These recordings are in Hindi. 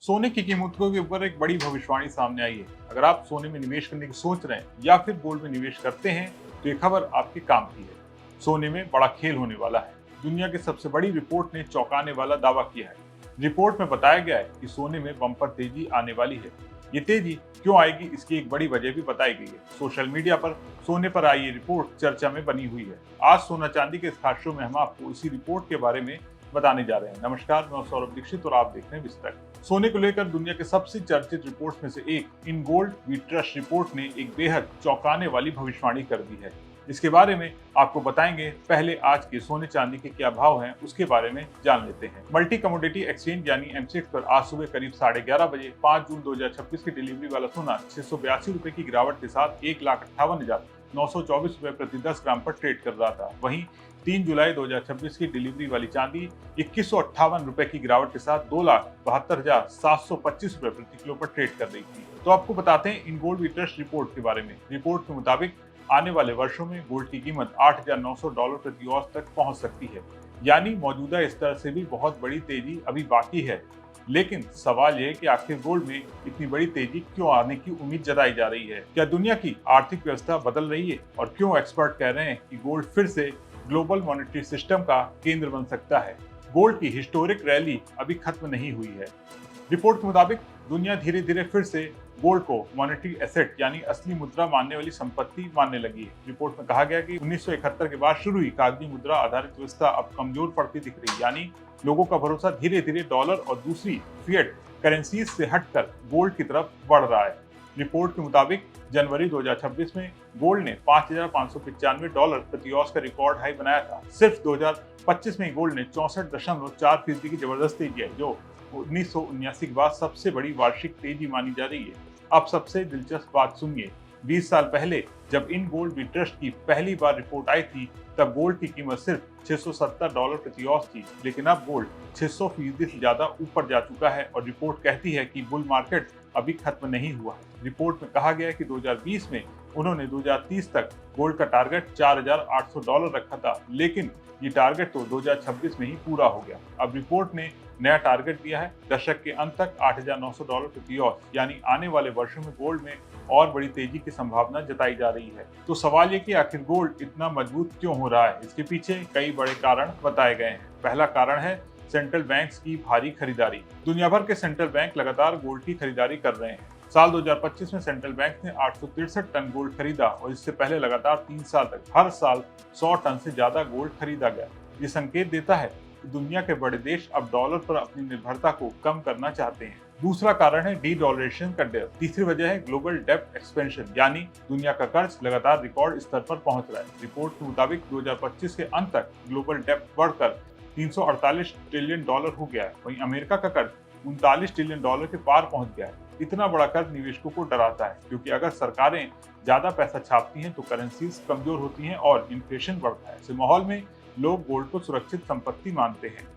सोने की कीमतों के ऊपर एक बड़ी भविष्यवाणी सामने आई है। अगर आप सोने में निवेश करने की सोच रहे हैं या फिर गोल्ड में निवेश करते हैं तो ये खबर आपके काम की है। सोने में बड़ा खेल होने वाला है। दुनिया की सबसे बड़ी रिपोर्ट ने चौंकाने वाला दावा किया है। रिपोर्ट में बताया गया है कि सोने में बम्पर तेजी आने वाली है। ये तेजी क्यों आएगी, इसकी एक बड़ी वजह भी बताई गई है। सोशल मीडिया पर सोने पर आई ये रिपोर्ट चर्चा में बनी हुई है। आज सोना चांदी के इस खास शो में हम आपको इसी रिपोर्ट के बारे में बताने जा रहे हैं। नमस्कार, मैं सौरभ दीक्षित और आप देख रहे हैं विस्तृत। सोने को लेकर दुनिया के सबसे चर्चित रिपोर्ट्स में से एक In Gold We Trust report ने एक बेहद चौंकाने वाली भविष्यवाणी कर दी है। इसके बारे में आपको बताएंगे। पहले आज के सोने चांदी के क्या भाव हैं उसके बारे में जान लेते हैं। मल्टी कमोडिटी एक्सचेंज यानी एमसीएक्स पर आज सुबह करीब 11:30 बजे 5 जून 2026 की डिलीवरी वाला सोना 682 रुपए की गिरावट के साथ 1,58,924 रुपए प्रति 10 ग्राम पर ट्रेड कर रहा था। वहीं 3 जुलाई 2026 की डिलीवरी वाली चांदी 2158 रुपए की गिरावट के साथ 2,72,725 रुपए प्रति किलो पर ट्रेड कर रही थी। तो आपको बताते हैं In Gold We Trust report के बारे में। रिपोर्ट के मुताबिक आने वाले वर्षों में गोल्ड की कीमत $8,900 प्रति औंस तक पहुंच सकती है, यानी मौजूदा स्तर से भी बहुत बड़ी तेजी अभी बाकी है। लेकिन सवाल यह है कि आखिर गोल्ड में इतनी बड़ी तेजी क्यों आने की उम्मीद जताई जा रही है। क्या दुनिया की आर्थिक व्यवस्था बदल रही है और क्यों एक्सपर्ट कह रहे हैं कि गोल्ड फिर से ग्लोबल मॉनेटरी सिस्टम का केंद्र बन सकता है। गोल्ड की हिस्टोरिक रैली अभी खत्म नहीं हुई है। रिपोर्ट के मुताबिक दुनिया धीरे धीरे फिर से गोल्ड को मॉनेटरी एसेट यानी असली मुद्रा मानने वाली संपत्ति मानने लगी है। रिपोर्ट में कहा गया कि 1971 के बाद शुरू हुई कागजी मुद्रा आधारित व्यवस्था अब कमजोर पड़ती दिख रही, यानी लोगों का भरोसा धीरे धीरे डॉलर और दूसरी फिएट करेंसीज से हटकर गोल्ड की तरफ बढ़ रहा है। रिपोर्ट के मुताबिक जनवरी 2026 में गोल्ड ने $5,595 प्रति औंस का रिकॉर्ड हाई बनाया था। सिर्फ 2025 में गोल्ड ने 64.4% की जबरदस्त तेजी आई, जो 1979 के बाद सबसे बड़ी वार्षिक तेजी मानी जा रही है। अब सबसे दिलचस्प बात सुनिए। 20 साल पहले जब इन गोल्ड वी ट्रस्ट की पहली बार रिपोर्ट आई थी तब गोल्ड की कीमत सिर्फ $670 प्रति औंस थी, लेकिन अब गोल्ड 600% से ज्यादा ऊपर जा चुका है और रिपोर्ट कहती है कि बुल मार्केट अभी खत्म नहीं हुआ है। रिपोर्ट में कहा गया है कि 2020 में उन्होंने 2030 तक गोल्ड का टारगेट $4,800 रखा था, लेकिन ये टारगेट तो 2026 में ही पूरा हो गया। अब रिपोर्ट ने नया टारगेट दिया है दशक के अंत तक $8,900 प्रति औंस, यानी आने वाले वर्षों में गोल्ड में और बड़ी तेजी की संभावना जताई जा रही है। तो सवाल ये कि आखिर गोल्ड इतना मजबूत क्यों हो रहा है। इसके पीछे कई बड़े कारण बताए गए हैं। पहला कारण है सेंट्रल बैंक्स की भारी खरीदारी। दुनिया भर के सेंट्रल बैंक लगातार गोल्ड की खरीदारी कर रहे हैं। साल 2025 में सेंट्रल बैंक ने 863 टन गोल्ड खरीदा और इससे पहले लगातार 3 साल तक हर साल 100 टन से ज्यादा गोल्ड खरीदा गया। ये संकेत देता है कि दुनिया के बड़े देश अब डॉलर पर अपनी निर्भरता को कम करना चाहते हैं। दूसरा कारण है डी डॉलरेशन का डर। तीसरी वजह है ग्लोबल डेब्ट एक्सपेंशन, यानी दुनिया का कर्ज लगातार रिकॉर्ड स्तर पर पहुंच रहा है। रिपोर्ट के मुताबिक 2025 के अंत तक ग्लोबल डेब्ट बढ़कर $348 ट्रिलियन हो गया है। वहीं अमेरिका का कर्ज $39 ट्रिलियन के पार पहुंच गया है। इतना बड़ा कर्ज निवेशकों को डराता है, क्योंकि अगर सरकारें ज्यादा पैसा छापती हैं तो करेंसीज कमजोर होती हैं और इन्फ्लेशन बढ़ता है। ऐसे माहौल में लोग गोल्ड को सुरक्षित संपत्ति मानते हैं।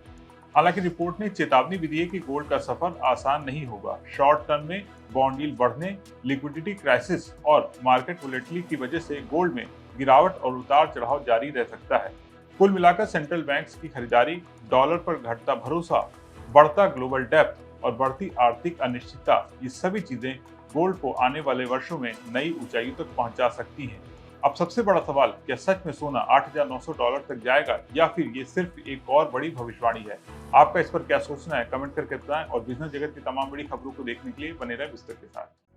हालांकि रिपोर्ट ने चेतावनी भी दी है कि गोल्ड का सफर आसान नहीं होगा। शॉर्ट टर्म में बॉन्ड यील्ड बढ़ने, लिक्विडिटी क्राइसिस और मार्केट वोलेटिलिटी की वजह से गोल्ड में गिरावट और उतार चढ़ाव जारी रह सकता है। कुल मिलाकर सेंट्रल बैंक्स की खरीदारी, डॉलर पर घटता भरोसा, बढ़ता ग्लोबल डेब्ट और बढ़ती आर्थिक अनिश्चितता, ये सभी चीजें गोल्ड को आने वाले वर्षों में नई ऊंचाइयों तक पहुंचा सकती हैं। अब सबसे बड़ा सवाल, क्या सच में सोना $8,900 तक जाएगा या फिर ये सिर्फ एक और बड़ी भविष्यवाणी है। आपका इस पर क्या सोचना है, कमेंट करके बताएं और बिजनेस जगत की तमाम बड़ी खबरों को देखने के लिए बने रहें विस्तृत के साथ।